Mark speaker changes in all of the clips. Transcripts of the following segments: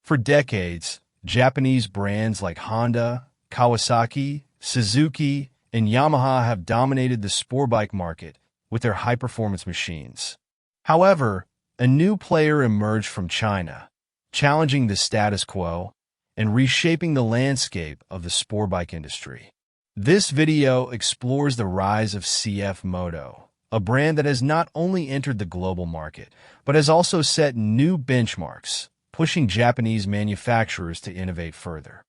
Speaker 1: For decades, Japanese brands like Honda, Kawasaki, Suzuki, and Yamaha have dominated the sport bike market with their high-performance machines. However, a new player emerged from China, challenging the status quo and reshaping the landscape of the sport bike industry. This video explores the rise of Cfmoto, a brand that has not only entered the global market, but has also set new benchmarks, pushing Japanese manufacturers to innovate further.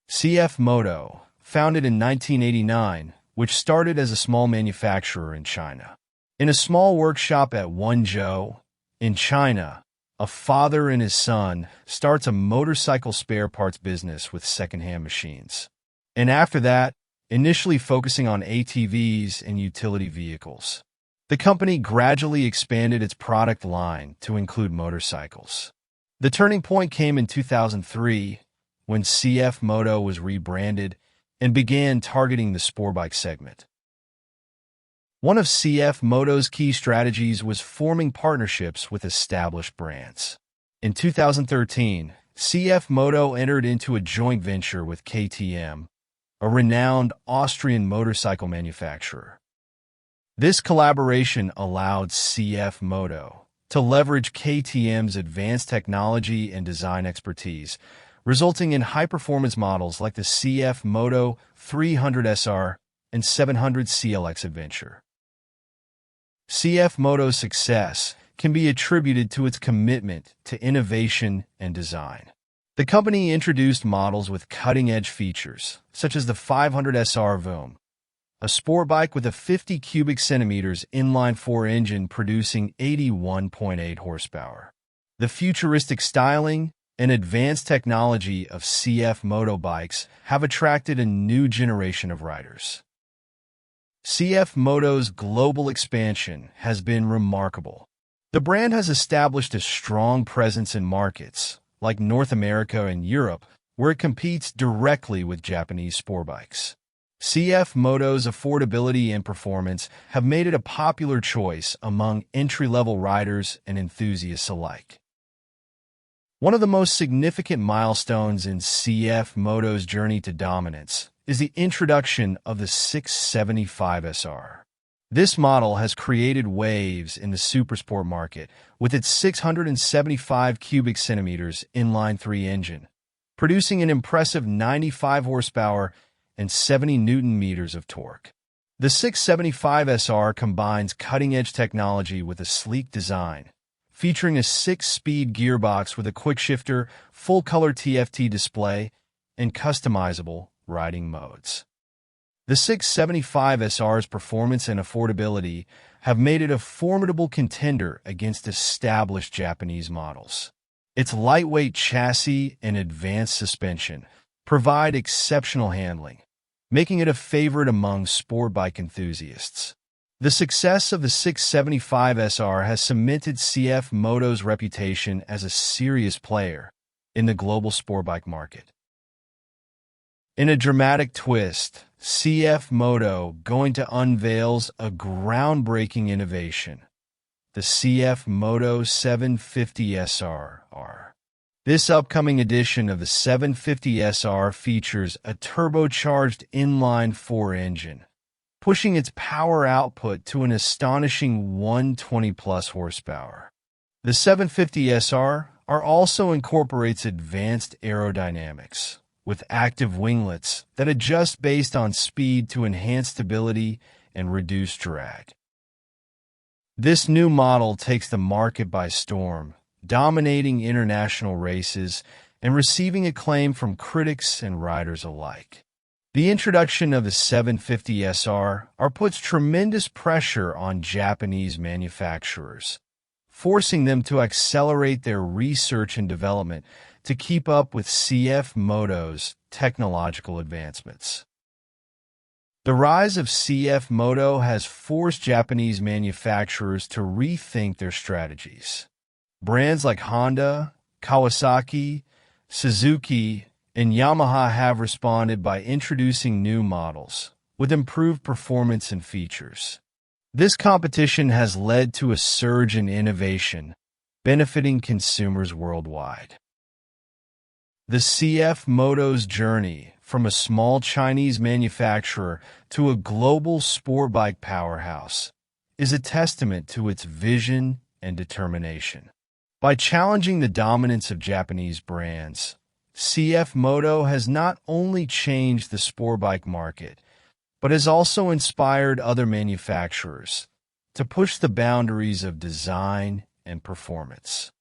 Speaker 1: Cfmoto, founded in 1989, which started as a small manufacturer in China. In a small workshop at Wenzhou, in China, a father and his son starts a motorcycle spare parts business with secondhand machines. And after that, initially focusing on ATVs and utility vehicles, the company gradually expanded its product line to include motorcycles. The turning point came in 2003 when Cfmoto was rebranded and began targeting the sport bike segment. One of Cfmoto's key strategies was forming partnerships with established brands. In 2013, Cfmoto entered into a joint venture with KTM, a renowned Austrian motorcycle manufacturer. This collaboration allowed Cfmoto to leverage KTM's advanced technology and design expertise, resulting in high-performance models like the Cfmoto 300SR and 700 CLX Adventure. Cfmoto's success can be attributed to its commitment to innovation and design. The company introduced models with cutting-edge features, such as the 500SR Voom, a sport bike with a 50 cubic centimeters inline-4 engine producing 81.8 horsepower. The futuristic styling and advanced technology of Cfmoto bikes have attracted a new generation of riders. Cfmoto's global expansion has been remarkable. The brand has established a strong presence in markets like North America and Europe, where it competes directly with Japanese sport bikes. Cfmoto's affordability and performance have made it a popular choice among entry-level riders and enthusiasts alike. One of the most significant milestones in Cfmoto's journey to dominance is the introduction of the 675SR. This model has created waves in the supersport market with its 675 cubic centimeters inline-3 engine, producing an impressive 95 horsepower and 70 newton-meters of torque. The 675SR combines cutting-edge technology with a sleek design, featuring a 6-speed gearbox with a quick-shifter, full-color TFT display, and customizable riding modes. The 675SR's performance and affordability have made it a formidable contender against established Japanese models. Its lightweight chassis and advanced suspension provide exceptional handling, making it a favorite among sport bike enthusiasts. The success of the 675SR has cemented Cfmoto's reputation as a serious player in the global sport bike market. In a dramatic twist, Cfmoto going to unveils a groundbreaking innovation, the Cfmoto 750SR. This upcoming edition of the 750SR features a turbocharged inline-4 engine, pushing its power output to an astonishing 120-plus horsepower. The 750SR also incorporates advanced aerodynamics, with active winglets that adjust based on speed to enhance stability and reduce drag. This new model takes the market by storm, dominating international races and receiving acclaim from critics and riders alike. The introduction of the 750SR puts tremendous pressure on Japanese manufacturers, forcing them to accelerate their research and development to keep up with Cfmoto's technological advancements. The rise of Cfmoto has forced Japanese manufacturers to rethink their strategies. Brands like Honda, Kawasaki, Suzuki, and Yamaha have responded by introducing new models with improved performance and features. This competition has led to a surge in innovation, benefiting consumers worldwide. The Cfmoto's journey from a small Chinese manufacturer to a global sport bike powerhouse is a testament to its vision and determination. By challenging the dominance of Japanese brands, Cfmoto has not only changed the sport bike market, but has also inspired other manufacturers to push the boundaries of design and performance.